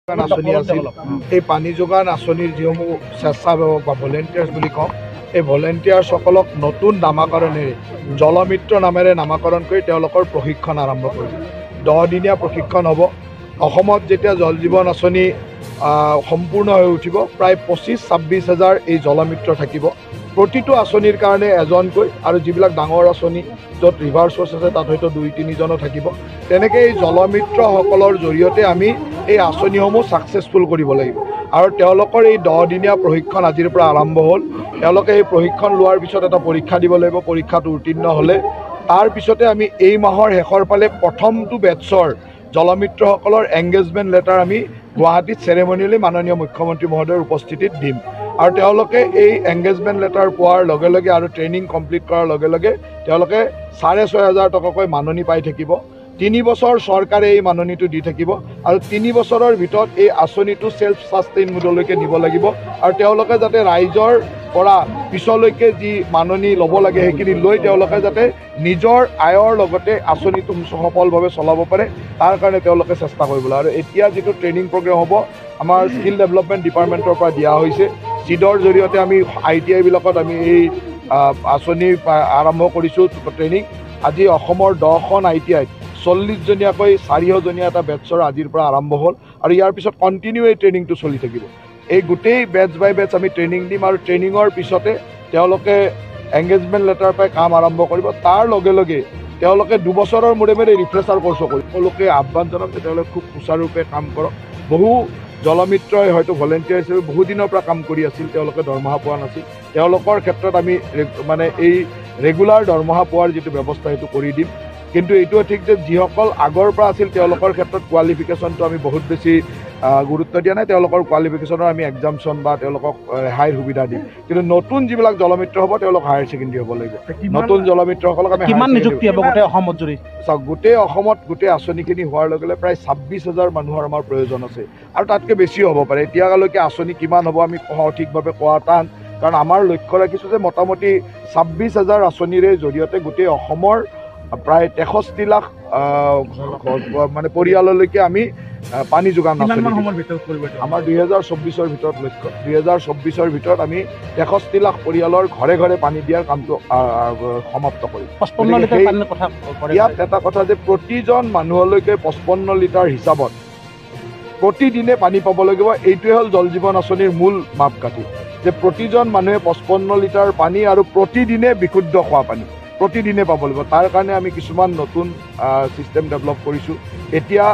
আঁচনি আছিল এই পানী যোগান আঁচনিৰ যিসমূহ স্বেচ্ছাসেৱক বা ভলেণ্টিয়াৰ্ছ বুলি কওঁ এই ভলেণ্টিয়াৰ্ছসকলক নতুন নামাকৰণেৰে জলমিত্ৰ নামেৰে নামাকৰণ কৰি তেওঁলোকৰ প্ৰশিক্ষণ আৰম্ভ কৰিব। 10 দিনীয়া প্ৰশিক্ষণ হ'ব। অসমত যেতিয়া জল জীৱন আঁচনি সম্পূৰ্ণ হৈ উঠিব প্ৰায় 25-26 হাজাৰ এই জলমিত্ৰ থাকিব। প্ৰতিটো আঁচনিৰ কাৰণে এজনকৈ আৰু যিবিলাক ডাঙৰ আঁচনি য'ত ৰিভাৰ চ'ৰ্চ আছে তাত হয়তো 2-3জনো থাকিব। তেনেকৈ এই জলমিত্ৰসকলৰ জৰিয়তে আমি এই আঁচনিসমূহ ছাকচেছফুল কৰিব লাগিব আৰু তেওঁলোকৰ এই 10 দিনীয়া প্ৰশিক্ষণ আজিৰ পৰা আৰম্ভ হ'ল। তেওঁলোকে এই প্ৰশিক্ষণ লোৱাৰ পিছত এটা পৰীক্ষা দিব লাগিব। পৰীক্ষাত উত্তীৰ্ণ হ'লে তাৰ পিছতে আমি এই মাহৰ শেষৰ ফালে প্ৰথমটো বেটছৰ জলমিত্ৰসকলৰ এংগেজমেণ্ট লেটাৰ আমি গুৱাহাটীত চেৰেমনিয়েলি মাননীয় মুখ্যমন্ত্ৰী মহোদয়ৰ উপস্থিতিত দিম আৰু তেওঁলোকে এই এংগেজমেণ্ট লেটাৰ পোৱাৰ লগে লগে আৰু ট্ৰেইনিং কমপ্লিট কৰাৰ লগে লগে তেওঁলোকে 6,500 টকাকৈ মাননি পাই থাকিব। 3 বছৰ চৰকাৰে এই মাননিটো দি থাকিব আৰু 3 বছৰৰ ভিতৰত এই আঁচনিটো সেল্ফ সাষ্টেইন মোডলৈকে নিব লাগিব আৰু তেওঁলোকে যাতে ৰাইজৰ পৰা পিছলৈকে যি মাননি ল'ব লাগে সেইখিনি লৈ তেওঁলোকে যাতে নিজৰ আয়ৰ লগতে আঁচনিটো সফলভাৱে চলাব পাৰে তাৰ কাৰণে তেওঁলোকে চেষ্টা কৰিব লাগে। আৰু এতিয়া যিটো ট্ৰেইনিং প্ৰগ্ৰেম হ'ব আমাৰ স্কিল ডেভেলপমেণ্ট ডিপাৰ্টমেণ্টৰ পৰা দিয়া হৈছে। চিডৰ জৰিয়তে আমি ITI বিলাকত আমি এই আঁচনি আৰম্ভ কৰিছোঁ ট্ৰেইনিং। আজি অসমৰ 10খন ITIত 40জনীয়াকৈ 400জনীয়া এটা বেটছৰ আজিৰ পৰা আৰম্ভ হ'ল আৰু ইয়াৰ পিছত কণ্টিনিউ এই ট্ৰেইনিংটো চলি থাকিব। এই গোটেই বেটছ বাই বেটছ আমি ট্ৰেইনিং দিম আৰু ট্ৰেইনিঙৰ পিছতে তেওঁলোকে এংগেজমেণ্ট লেটাৰ পাই কাম আৰম্ভ কৰিব। তাৰ লগে লগে তেওঁলোকে 2 বছৰৰ মূৰে মূৰে ৰিফ্ৰেছাৰ কৰ্চো কৰিব। সকলোকে আহ্বান জনাম যে তেওঁলোকে খুব সুচাৰুৰূপে কাম কৰক। বহু জলমিত্ৰই হয়তো ভলেণ্টিয়াৰ হিচাপে বহুদিনৰ পৰা কাম কৰি আছিল, তেওঁলোকে দৰমহা পোৱা নাছিল। তেওঁলোকৰ ক্ষেত্ৰত আমি মানে এই ৰেগুলাৰ দৰমহা পোৱাৰ যিটো ব্যৱস্থা সেইটো কৰি দিম। কিন্তু এইটোও ঠিক যে যিসকল আগৰ পৰা আছিল তেওঁলোকৰ ক্ষেত্ৰত কোৱালিফিকেশ্যনটো আমি বহুত বেছি গুৰুত্ব দিয়া নাই। তেওঁলোকৰ কোৱালিফিকেশ্যনৰ আমি এক্সামশ্যন বা তেওঁলোকক ৰেহাইৰ সুবিধা দিম। কিন্তু নতুন যিবিলাক জলমিত্ৰ হ'ব তেওঁলোক হায়াৰ ছেকেণ্ডেৰী হ'ব লাগিব। নতুন জলমিত্ৰসকলক আমি কিমান নিযুক্তি হ'ব গোটেই অসমত জুৰি? চাওক, গোটেই অসমত গোটেই আঁচনিখিনি হোৱাৰ লগে লগে প্ৰায় 26,000 মানুহৰ আমাৰ প্ৰয়োজন আছে আৰু তাতকৈ বেছিও হ'ব পাৰে। এতিয়ালৈকে আঁচনি কিমান হ'ব আমি সঠিকভাৱে কোৱা টান, কাৰণ আমাৰ লক্ষ্য ৰাখিছোঁ যে মোটামুটি 26,000 আঁচনিৰে জৰিয়তে গোটেই অসমৰ প্ৰায় 63 লাখ মানে পৰিয়াললৈকে আমি পানী যোগান আঁচনি আমাৰ 2024ৰ ভিতৰত লক্ষ্য। 2024ৰ ভিতৰত আমি 63 লাখ পৰিয়ালৰ ঘৰে ঘৰে পানী দিয়াৰ কামটো সমাপ্ত কৰিম। ইয়াত এটা কথা যে প্ৰতিজন মানুহলৈকে 55 লিটাৰ হিচাপত প্ৰতিদিনে পানী পাব লাগিব। এইটোৱে হ'ল জল জীৱন আঁচনিৰ মূল মাপকাঠি যে প্ৰতিজন মানুহে 55 লিটাৰ পানী আৰু প্ৰতিদিনে বিশুদ্ধ খোৱা পানী প্ৰতিদিনে পাব লাগিব। তাৰ কাৰণে আমি কিছুমান নতুন ছিষ্টেম ডেভেলপ কৰিছোঁ। এতিয়া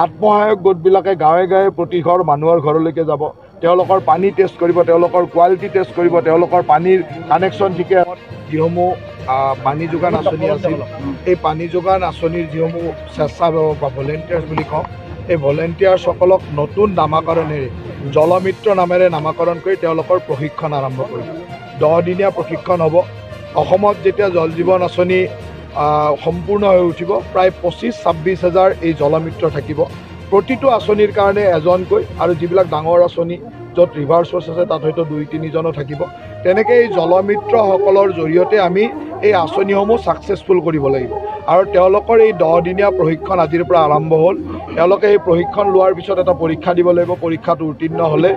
আত্মসহায়ক গোটবিলাকে গাঁৱে গাঁৱে প্ৰতি ঘৰ মানুহৰ ঘৰলৈকে যাব, তেওঁলোকৰ পানী টেষ্ট কৰিব, তেওঁলোকৰ কোৱালিটি টেষ্ট কৰিব, তেওঁলোকৰ পানীৰ কানেকশ্যন ঠিকে। যিসমূহ পানী যোগান আঁচনি আছিল এই পানী যোগান আঁচনিৰ যিসমূহ স্বেচ্ছাসেৱক বা ভলেণ্টিয়াৰ্ছ বুলি কওঁ এই ভলেণ্টিয়াৰ্ছসকলক নতুন নামাকৰণেৰে জলমিত্ৰ নামেৰে নামাকৰণ কৰি তেওঁলোকৰ প্ৰশিক্ষণ আৰম্ভ কৰিব। 10 দিনীয়া প্ৰশিক্ষণ হ'ব। অসমত যেতিয়া জল জীৱন আঁচনি সম্পূৰ্ণ হৈ উঠিব প্ৰায় 25-26 হাজাৰ এই জলমিত্ৰ থাকিব। প্ৰতিটো আঁচনিৰ কাৰণে এজনকৈ আৰু যিবিলাক ডাঙৰ আঁচনি য'ত ৰিভাৰ চ'ৰ্চ আছে তাত হয়তো 2-3জনো থাকিব। তেনেকৈ এই জলমিত্ৰসকলৰ জৰিয়তে আমি এই আঁচনিসমূহ ছাকচেছফুল কৰিব লাগিব আৰু তেওঁলোকৰ এই 10 দিনীয়া প্ৰশিক্ষণ আজিৰ পৰা আৰম্ভ হ'ল। তেওঁলোকে এই প্ৰশিক্ষণ লোৱাৰ পিছত এটা পৰীক্ষা দিব লাগিব। পৰীক্ষাত উত্তীৰ্ণ হ'লে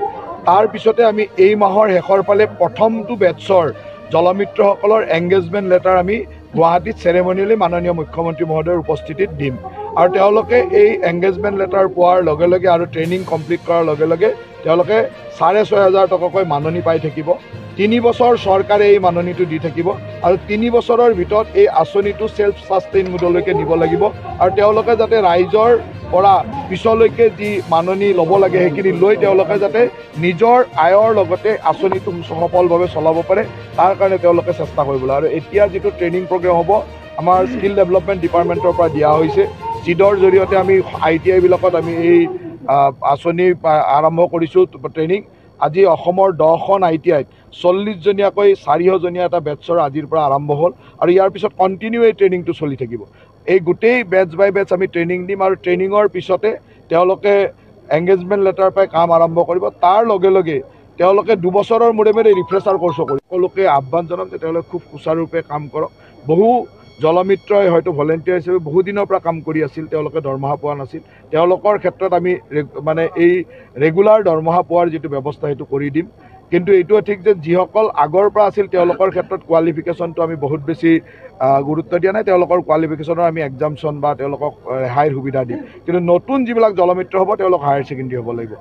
তাৰ পিছতে আমি এই মাহৰ শেষৰ ফালে প্ৰথমটো বেটছৰ জলমিত্ৰসকলৰ এংগেজমেণ্ট লেটাৰ আমি গুৱাহাটীত চেৰেমনিয়েলি মাননীয় মুখ্যমন্ত্ৰী মহোদয়ৰ উপস্থিতিত দিম আৰু তেওঁলোকে এই এংগেজমেণ্ট লেটাৰ পোৱাৰ লগে লগে আৰু ট্ৰেইনিং কমপ্লিট কৰাৰ লগে লগে তেওঁলোকে 6,500 টকাকৈ মাননি পাই থাকিব। 3 বছৰ চৰকাৰে এই মাননিটো দি থাকিব আৰু 3 বছৰৰ ভিতৰত এই আঁচনিটো সেল্ফ সাষ্টেইন মোডলৈকে নিব লাগিব আৰু তেওঁলোকে যাতে ৰাইজৰ পৰা পিছলৈকে যি মাননি ল'ব লাগে সেইখিনি লৈ তেওঁলোকে যাতে নিজৰ আয়ৰ লগতে আঁচনিটো সফলভাৱে চলাব পাৰে তাৰ কাৰণে তেওঁলোকে চেষ্টা কৰিব লাগে। আৰু এতিয়া যিটো ট্ৰেইনিং প্ৰগ্ৰেম হ'ব আমাৰ স্কিল ডেভেলপমেণ্ট ডিপাৰ্টমেণ্টৰ পৰা দিয়া হৈছে। চিডৰ জৰিয়তে আমি ITI বিলাকত আমি এই আঁচনি আৰম্ভ কৰিছোঁ ট্ৰেইনিং। আজি অসমৰ 10খন ITIত 40জনীয়াকৈ 400জনীয়া এটা বেটছৰ আজিৰ পৰা আৰম্ভ হ'ল আৰু ইয়াৰ পিছত কণ্টিনিউ এই ট্ৰেইনিংটো চলি থাকিব। এই গোটেই বেটছ বাই বেটছ আমি ট্ৰেইনিং দিম আৰু ট্ৰেইনিঙৰ পিছতে তেওঁলোকে এংগেজমেণ্ট লেটাৰ পাই কাম আৰম্ভ কৰিব। তাৰ লগে লগে তেওঁলোকে 2 বছৰৰ মূৰে মূৰে ৰিফ্ৰেছাৰ কৰ্চো কৰিব। সকলোকে আহ্বান জনাম যে তেওঁলোকে খুব সুচাৰুৰূপে কাম কৰক। বহু জলমিত্ৰই হয়তো ভলেণ্টিয়াৰ হিচাপে বহুদিনৰ পৰা কাম কৰি আছিল, তেওঁলোকে দৰমহা পোৱা নাছিল, তেওঁলোকৰ ক্ষেত্ৰত আমি মানে এই ৰেগুলাৰ দৰমহা পোৱাৰ যিটো ব্যৱস্থা সেইটো কৰি দিম। কিন্তু এইটোও ঠিক যে যিসকল আগৰ পৰা আছিল তেওঁলোকৰ ক্ষেত্ৰত কোৱালিফিকেশ্যনটো আমি বহুত বেছি গুৰুত্ব দিয়া নাই, তেওঁলোকৰ কোৱালিফিকেশ্যনৰ আমি এক্সামশ্যন বা তেওঁলোকক ৰেহাইৰ সুবিধা দিম। কিন্তু নতুন যিবিলাক জলমিত্ৰ হ'ব তেওঁলোক হায়াৰ ছেকেণ্ডেৰী হ'ব লাগিব।